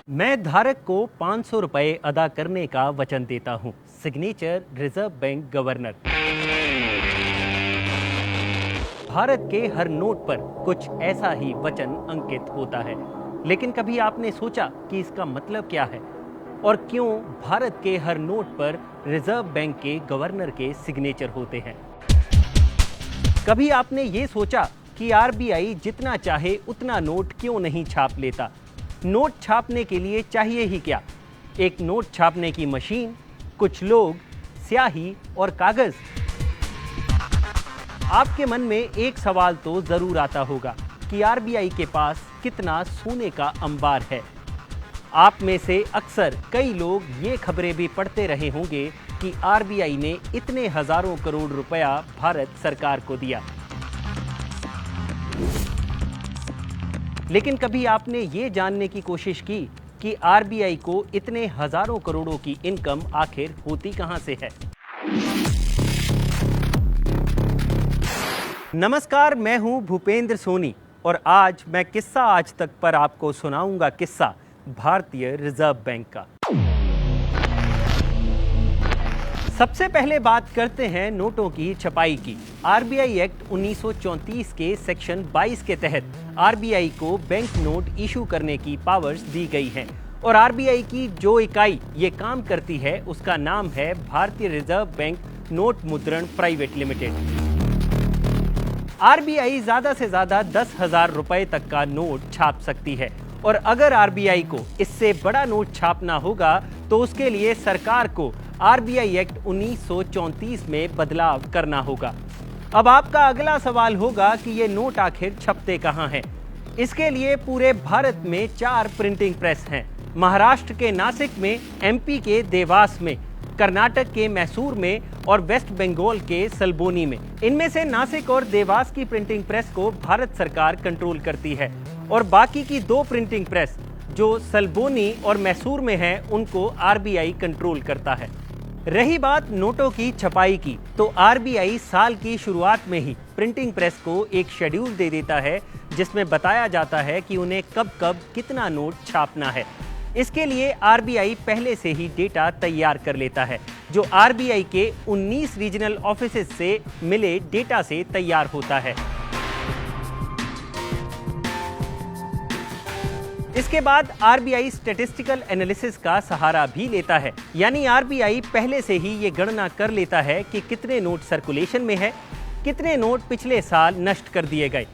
मैं धारक को 500 रुपए अदा करने का वचन देता हूं। Signature reserve bank governor. Bharat के हर नोट पर कुछ ऐसा ही वचन अंकित होता है, लेकिन कभी आपने सोचा कि इसका मतलब क्या है और क्यों भारत के हर नोट पर रिजर्व बैंक के गवर्नर के सिग्नेचर होते हैं? कभी आपने ये सोचा कि आरबीआई जितना चाहे उतना नोट क्यों नहीं छाप लेता? नोट छापने के लिए चाहिए ही क्या? एक नोट छापने की मशीन, कुछ लोग, स्याही और कागज। आपके मन में एक सवाल तो जरूर आता होगा कि आरबीआई के पास कितना सोने का अंबार है। आप में से अक्सर कई लोग ये खबरें भी पढ़ते रहे होंगे कि आरबीआई ने इतने हजारों करोड़ रुपया भारत सरकार को दिया। लेकिन कभी आपने ये जानने की कोशिश की कि आरबीआई को इतने हजारों करोड़ों की इनकम आखिर होती कहां से है? नमस्कार, मैं हूं भूपेंद्र सोनी और आज मैं किस्सा आज तक पर आपको सुनाऊंगा किस्सा भारतीय रिजर्व बैंक का। सबसे पहले बात करते हैं नोटों की छपाई की। आरबीआई एक्ट 1934 के सेक्शन 22 के तहत आरबीआई को बैंक नोट इशू करने की पावर्स दी गई हैं और आरबीआई की जो इकाई ये काम करती है उसका नाम है भारतीय रिजर्व बैंक नोट मुद्रण प्राइवेट लिमिटेड। आरबीआई ज्यादा से ज्यादा 10,000 रुपए तक का नोट छाप सकती है और अगर आरबीआई को इससे बड़ा नोट छापना होगा तो उसके लिए सरकार को आरबीआई एक्ट 1934 में बदलाव करना होगा। अब आपका अगला सवाल होगा कि ये नोट आखिर छपते कहां हैं? इसके लिए पूरे भारत में 4 प्रिंटिंग प्रेस हैं। महाराष्ट्र के नासिक में, एमपी के देवास में, कर्नाटक के मैसूर में और वेस्ट बंगाल के सल्बोनी में। इनमें से नासिक और देवास की प्रिंटिंग प्रेस को भारत सरकार कंट्रोल करती है और बाकी की 2 प्रिंटिंग प्रेस जो सल्बोनी और मैसूर में हैं, उनको आरबीआई कंट्रोल करता है। रही बात नोटों की छपाई की, तो आरबीआई साल की शुरुआत में ही प्रिंटिंग प्रेस को एक शेड्यूल दे देता है जिसमें बताया जाता है कि उन्हें कब कब कितना नोट छापना है। इसके लिए आरबीआई पहले से ही डेटा तैयार कर लेता है जो आरबीआई के 19 रीजनल ऑफिसेज से मिले डेटा से तैयार होता है। इसके बाद आरबीआई स्टैटिस्टिकल एनालिसिस का सहारा भी लेता है, यानी आरबीआई पहले से ही ये गणना कर लेता है कि कितने नोट सर्कुलेशन में है, कितने नोट पिछले साल नष्ट कर दिए गए,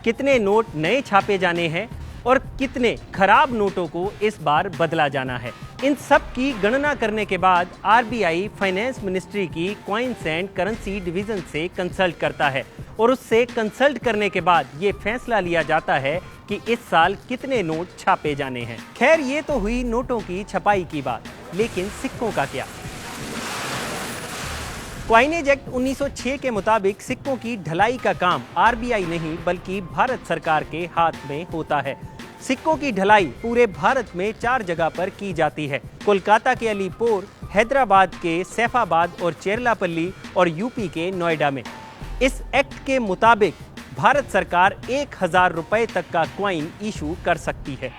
कितने नोट नए छापे जाने हैं और कितने खराब नोटों को इस बार बदला जाना है। इन सब की गणना करने के बाद आरबीआई फाइनेंस मिनिस्ट्री की कॉइन्स एंड करेंसी डिवीजन से कंसल्ट करता है और उससे कंसल्ट करने के बाद ये फैसला लिया जाता है कि इस साल कितने नोट छापे जाने हैं। खैर, ये तो हुई नोटों की छपाई की बात, लेकिन सिक्कों का क्या? क्वाइनेज एक्ट 1906 के मुताबिक सिक्कों की ढलाई का काम आरबीआई नहीं बल्कि भारत सरकार के हाथ में होता है। सिक्कों की ढलाई पूरे भारत में 4 जगह पर की जाती है। कोलकाता के अलीपुर, हैदराबाद के सैफाबाद और चेरलापल्ली और यूपी के नोएडा में। इस एक्ट के मुताबिक भारत सरकार 1,000 रुपए तक का क्वाइन इशू कर सकती है।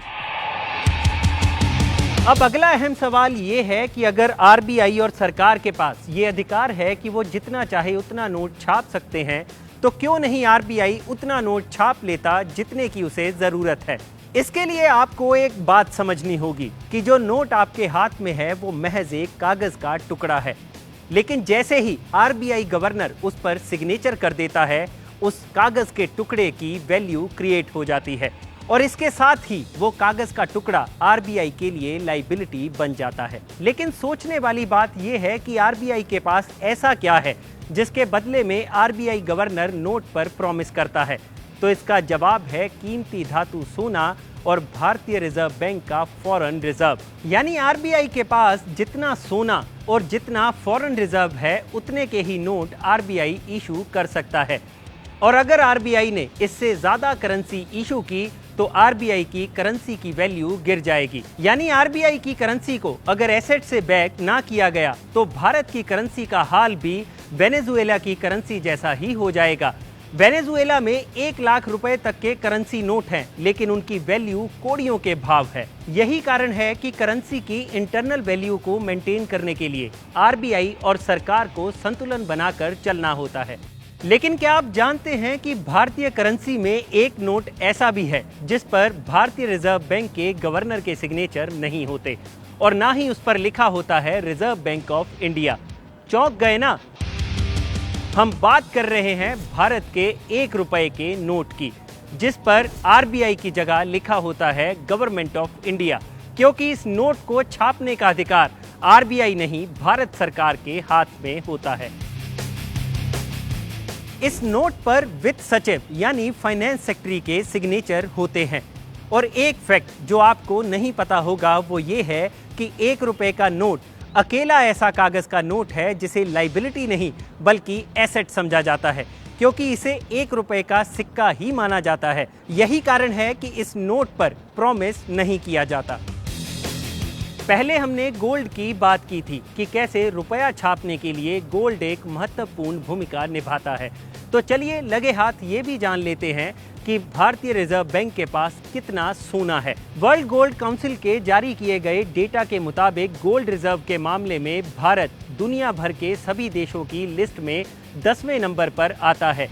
अब अगला अहम सवाल ये है कि अगर आरबीआई और सरकार के पास ये अधिकार है कि वो जितना चाहे उतना नोट छाप सकते हैं, तो क्यों नहीं आरबीआई उतना नोट छाप लेता जितने की उसे जरूरत है? इसके लिए आपको एक बात समझनी होगी कि जो नोट आपके हाथ में है वो महज एक कागज का टुकड़ा है, लेकिन जैसे ही आरबीआई गवर्नर उस पर सिग्नेचर कर देता है, उस कागज के टुकड़े की वैल्यू क्रिएट हो जाती है और इसके साथ ही वो कागज का टुकड़ा आरबीआई के लिए लायबिलिटी बन जाता है। लेकिन सोचने वाली बात यह है कि आरबीआई के पास ऐसा क्या है जिसके बदले में आरबीआई गवर्नर नोट पर प्रॉमिस करता है? तो इसका जवाब है कीमती धातु सोना और भारतीय रिजर्व बैंक का फॉरेन रिजर्व। यानी आरबीआई के पास जितना सोना और जितना फॉरेन रिजर्व है उतने के ही नोट आरबीआई इशू कर सकता है और अगर आरबीआई ने इससे ज्यादा करेंसी इशू की तो आरबीआई की करेंसी की वैल्यू गिर जाएगी। यानी आरबीआई की करेंसी को अगर एसेट से बैक ना किया गया तो भारत की करेंसी का हाल भी वेनेजुएला की करेंसी जैसा ही हो जाएगा। वेनेजुएला में 1 लाख रुपए तक के करेंसी नोट हैं, लेकिन उनकी वैल्यू कोड़ियों के भाव है। यही कारण है कि करेंसी की इंटरनल वैल्यू को मेंटेन करने के लिए आरबीआई और सरकार को संतुलन बनाकर चलना होता है। लेकिन क्या आप जानते हैं कि भारतीय करेंसी में एक नोट ऐसा भी है जिस पर भारतीय रिजर्व बैंक के गवर्नर के सिग्नेचर नहीं होते और ना ही उस पर लिखा होता है रिजर्व बैंक ऑफ इंडिया। चौंक गए ना? हम बात कर रहे हैं भारत के 1 रुपए के नोट की, जिस पर आरबीआई की जगह लिखा होता है गवर्नमेंट ऑफ इंडिया, क्योंकि इस नोट को छापने का अधिकार आरबीआई नहीं भारत सरकार के हाथ में होता है। इस नोट पर वित्त सचिव यानी फाइनेंस सेक्रेटरी के सिग्नेचर होते हैं। और एक फैक्ट जो आपको नहीं पता होगा वो ये है कि 1 रुपए का नोट अकेला ऐसा कागज का नोट है जिसे लाइबिलिटी नहीं बल्कि एसेट समझा जाता है, क्योंकि इसे 1 रुपए का सिक्का ही माना जाता है। यही कारण है कि इस नोट पर प्रॉमिस नहीं किया जाता। पहले हमने गोल्ड की बात की थी कि कैसे रुपया छापने के लिए गोल्ड एक महत्वपूर्ण भूमिका निभाता है। तो चलिए लगे हाथ ये भी जान लेते हैं कि भारतीय रिजर्व बैंक के पास कितना सोना है। वर्ल्ड गोल्ड काउंसिल के जारी किए गए डेटा के मुताबिक गोल्ड रिजर्व के मामले में भारत दुनिया भर के सभी देशों की लिस्ट में 10वें नंबर पर आता है।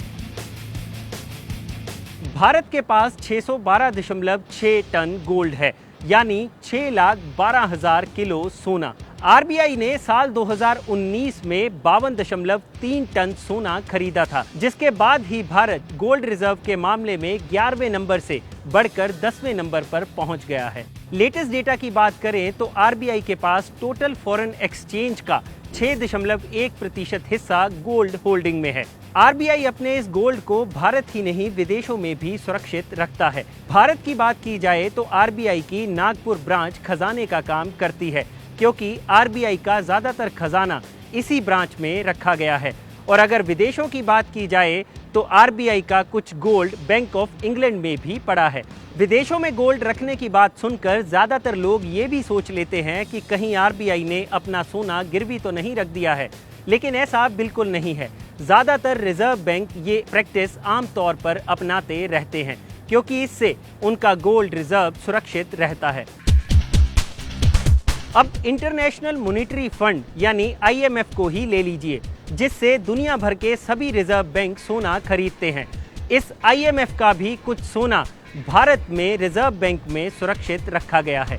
भारत के पास 612.6 टन गोल्ड है, यानी 6,12,000 किलो सोना। आरबीआई ने साल 2019 में 52.3 टन सोना खरीदा था, जिसके बाद ही भारत गोल्ड रिजर्व के मामले में 11वें नंबर से बढ़कर 10वें नंबर पर पहुंच गया है। लेटेस्ट डेटा की बात करें तो आरबीआई के पास टोटल फॉरेन एक्सचेंज का 6.1% हिस्सा गोल्ड होल्डिंग में है। आरबीआई अपने इस गोल्ड को भारत ही नहीं विदेशों में भी सुरक्षित रखता है। भारत की बात की जाए तो आरबीआई की नागपुर ब्रांच खजाने का काम करती है, क्योंकि आरबीआई का ज्यादातर खजाना इसी ब्रांच में रखा गया है। और अगर विदेशों की बात की जाए तो आरबीआई का कुछ गोल्ड बैंक ऑफ इंग्लैंड में भी पड़ा है। विदेशों में गोल्ड रखने की बात सुनकर ज्यादातर लोग ये भी सोच लेते हैं कि कहीं आरबीआई ने अपना सोना गिरवी तो नहीं रख दिया है, लेकिन ऐसा बिल्कुल नहीं है। ज्यादातर रिजर्व बैंक ये प्रैक्टिस आमतौर पर अपनाते रहते हैं, क्योंकि इससे उनका गोल्ड रिजर्व सुरक्षित रहता है। अब इंटरनेशनल मॉनेटरी फंड यानी आईएमएफ को ही ले लीजिए, जिससे दुनिया भर के सभी रिजर्व बैंक सोना खरीदते हैं। इस आईएमएफ का भी कुछ सोना भारत में रिजर्व बैंक में सुरक्षित रखा गया है।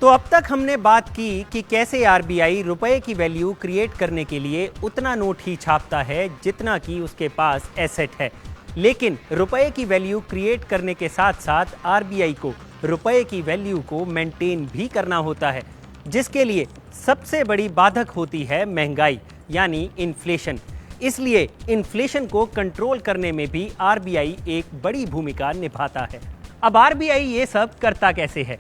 तो अब तक हमने बात की कि कैसे आरबीआई रुपए की वैल्यू क्रिएट करने के लिए उतना नोट ही छापता है जितना कि उसके पास एसेट है। लेकिन रुपए की वैल्यू क्रिएट करने के साथ साथ आरबीआई को रुपए की वैल्यू को मेंटेन भी करना होता है, जिसके लिए सबसे बड़ी बाधक होती है महंगाई यानी इन्फ्लेशन। इसलिए इन्फ्लेशन को कंट्रोल करने में भी आरबीआई एक बड़ी भूमिका निभाता है। अब आरबीआई ये सब करता कैसे है?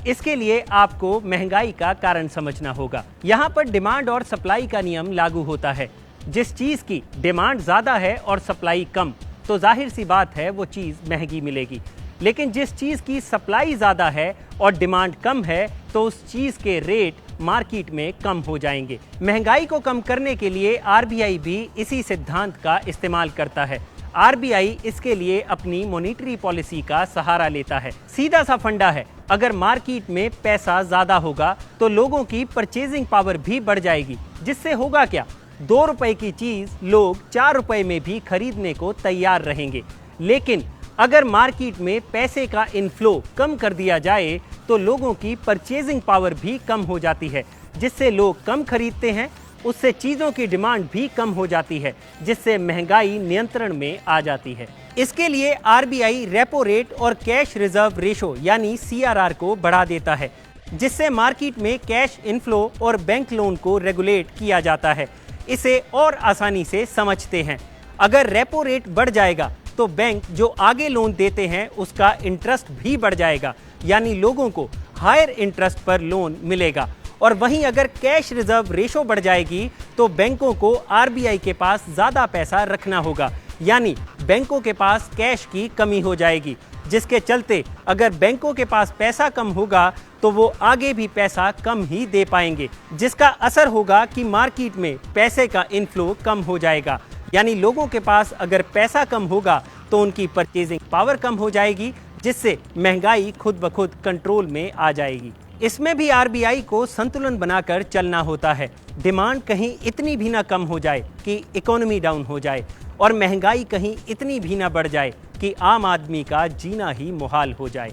इसके लिए आपको महंगाई का कारण समझना होगा। यहाँ पर डिमांड और सप्लाई का नियम लागू होता है। जिस चीज की डिमांड ज्यादा है और सप्लाई कम, तो जाहिर सी बात है वो चीज महंगी मिलेगी। लेकिन जिस चीज की सप्लाई ज्यादा है और डिमांड कम है, तो उस चीज के रेट मार्केट में कम हो जाएंगे। महंगाई को कम करने के लिए आरबीआई भी इसी सिद्धांत का इस्तेमाल करता है। आरबीआई इसके लिए अपनी मॉनेटरी पॉलिसी का सहारा लेता है। सीधा सा फंडा है, अगर मार्केट में पैसा ज्यादा होगा तो लोगों की परचेजिंग पावर भी बढ़ जाएगी, जिससे होगा क्या? 2 रुपए की चीज लोग 4 रुपए में भी खरीदने को तैयार रहेंगे। लेकिन अगर मार्केट में पैसे का इनफ्लो कम कर दिया जाए तो लोगों की परचेजिंग पावर भी कम हो जाती है, जिससे लोग कम खरीदते हैं, उससे चीजों की डिमांड भी कम हो जाती है, जिससे महंगाई नियंत्रण में आ जाती है। इसके लिए आरबीआई रेपो रेट और कैश रिजर्व रेशो यानी सीआरआर को बढ़ा देता है, जिससे मार्केट में कैश इनफ्लो और बैंक लोन को रेगुलेट किया जाता है। इसे और आसानी से समझते हैं, अगर रेपो रेट बढ़ जाएगा तो बैंक जो आगे लोन देते हैं उसका इंटरेस्ट भी बढ़ जाएगा, यानी लोगों को हायर इंटरेस्ट पर लोन मिलेगा। और वहीं अगर कैश रिजर्व रेशो बढ़ जाएगी तो बैंकों को आरबीआई के पास ज्यादा पैसा रखना होगा, यानी बैंकों के पास कैश की कमी हो जाएगी, जिसके चलते अगर बैंकों के पास पैसा कम होगा तो वो आगे भी पैसा कम ही दे पाएंगे, जिसका असर होगा कि मार्केट में पैसे का इनफ्लो कम हो जाएगा। यानी लोगों के पास अगर पैसा कम होगा तो उनकी परचेजिंग पावर कम हो जाएगी, जिससे महंगाई खुद ब खुद कंट्रोल में आ जाएगी। इसमें भी आरबीआई को संतुलन बनाकर चलना होता है। डिमांड कहीं इतनी भी ना कम हो जाए कि इकोनॉमी डाउन हो जाए और महंगाई कहीं इतनी भी ना बढ़ जाए कि आम आदमी का जीना ही मुहाल हो जाए।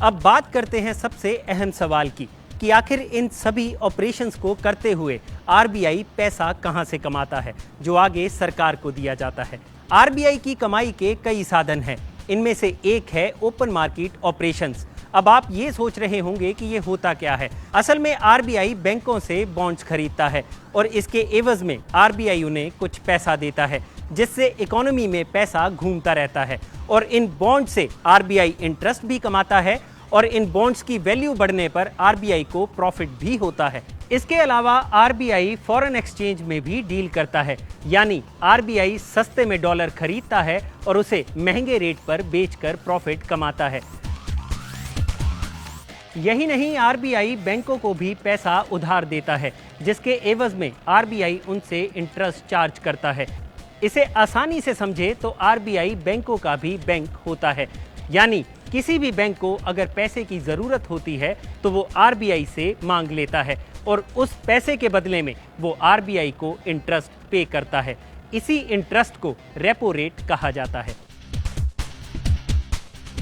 अब बात करते हैं सबसे अहम सवाल की कि आखिर इन सभी ऑपरेशंस को करते हुए आरबीआई पैसा कहां से कमाता है, जो आगे सरकार को दिया जाता है। आरबीआई की कमाई के कई साधन हैं। इनमें से एक है ओपन मार्केट ऑपरेशंस। अब आप ये सोच रहे होंगे कि ये होता क्या है। असल में आरबीआई बैंकों से बॉन्ड्स खरीदता है और इसके एवज में आरबीआई उन्हें कुछ पैसा देता है, जिससे इकोनॉमी में पैसा घूमता रहता है और इन बॉन्ड से आरबीआई इंटरेस्ट भी कमाता है और इन बॉन्ड्स की वैल्यू बढ़ने पर आरबीआई को प्रॉफिट भी होता है। इसके अलावा आरबीआई फॉरेन एक्सचेंज में भी डील करता है, यानी आरबीआई सस्ते में डॉलर खरीदता है और उसे महंगे रेट पर बेचकर प्रॉफिट कमाता है। यही नहीं, आरबीआई बैंकों को भी पैसा उधार देता है, जिसके एवज में आरबीआई उनसे इंटरेस्ट चार्ज करता है। इसे आसानी से समझे तो आरबीआई बैंकों का भी बैंक होता है, यानी किसी भी बैंक को अगर पैसे की जरूरत होती है तो वो आरबीआई से मांग लेता है और उस पैसे के बदले में वो आरबीआई को इंटरेस्ट पे करता है। इसी इंटरेस्ट को रेपो रेट कहा जाता है।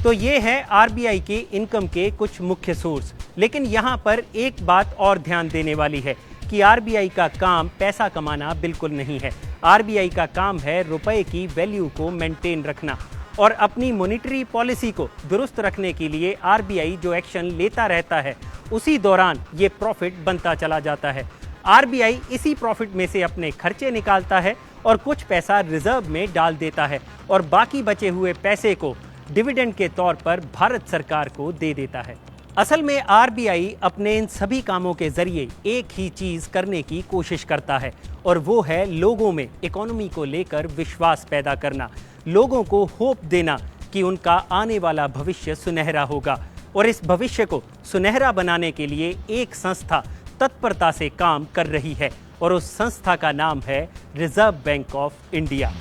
तो ये है आरबीआई के इनकम के कुछ मुख्य सोर्स। लेकिन यहाँ पर एक बात और ध्यान देने वाली है कि आरबीआई का काम पैसा कमाना बिल्कुल नहीं है। आरबीआई का काम है रुपए की वैल्यू को मेंटेन रखना और अपनी मॉनेटरी पॉलिसी को दुरुस्त रखने के लिए आरबीआई जो एक्शन लेता रहता है उसी दौरान ये प्रॉफिट बनता चला जाता है। आरबीआई इसी प्रॉफिट में से अपने खर्चे निकालता है और कुछ पैसा रिजर्व में डाल देता है और बाकी बचे हुए पैसे को डिविडेंड के तौर पर भारत सरकार को दे देता है। असल में आरबीआई अपने इन सभी कामों के जरिए एक ही चीज करने की कोशिश करता है और वो है लोगों में इकोनॉमी को लेकर विश्वास पैदा करना, लोगों को होप देना कि उनका आने वाला भविष्य सुनहरा होगा। और इस भविष्य को सुनहरा बनाने के लिए एक संस्था तत्परता से काम कर रही है और उस संस्था का नाम है रिजर्व बैंक ऑफ इंडिया।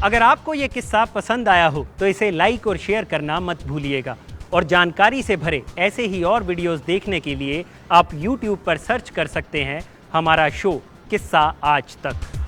अगर आपको ये किस्सा पसंद आया हो तो इसे लाइक और शेयर करना मत भूलिएगा और जानकारी से भरे ऐसे ही और वीडियोस देखने के लिए आप YouTube पर सर्च कर सकते हैं हमारा शो किस्सा आज तक।